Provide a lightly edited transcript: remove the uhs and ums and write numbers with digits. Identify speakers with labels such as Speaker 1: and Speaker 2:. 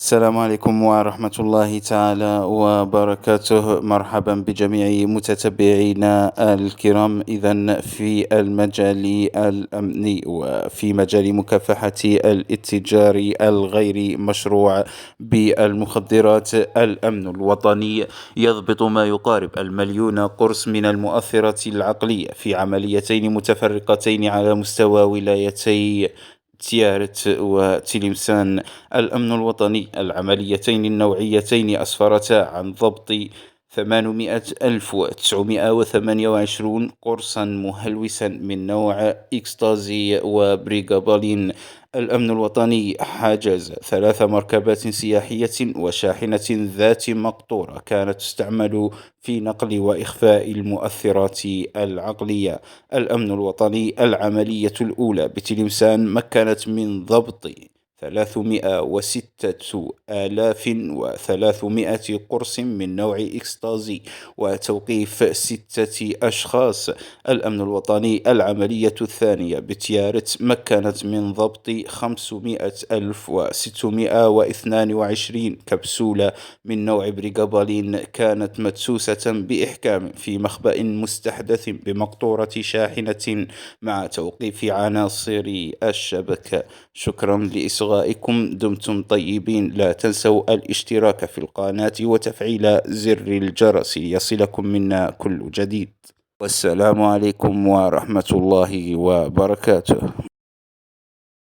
Speaker 1: السلام عليكم ورحمة الله تعالى وبركاته. مرحبا بجميع متتبعينا الكرام. إذا في المجال الأمني وفي مجال مكافحة الاتجار الغير مشروع بالمخدرات، الأمن الوطني يضبط ما يقارب 1,000,000 قرص من المؤثرات العقلية في عمليتين متفرقتين على مستوى ولايتي تيارت وتلمسان. الأمن الوطني، العمليتين النوعيتين أسفرتا عن ضبط 800,928 قرصا مهلوسا من نوع إكستازي وبريغابالين. الأمن الوطني حجز 3 مركبات سياحية وشاحنة ذات مقطورة كانت تستعمل في نقل وإخفاء المؤثرات العقلية. الأمن الوطني، العملية الأولى بتلمسان مكنت من ضبط 306,300 قرص من نوع إكستازي وتوقيف 6 أشخاص. الأمن الوطني، العملية الثانية بتيارت مكنت من ضبط 500,622 كبسولة من نوع بريغابالين كانت مدسوسة بإحكام في مخبأ مستحدث بمقطورة شاحنة مع توقيف عناصر الشبكة. شكرا لإصغائكم، دمتم طيبين. لا تنسوا الاشتراك في القناة وتفعيل زر الجرس ليصلكم منا كل جديد. والسلام عليكم ورحمة الله وبركاته.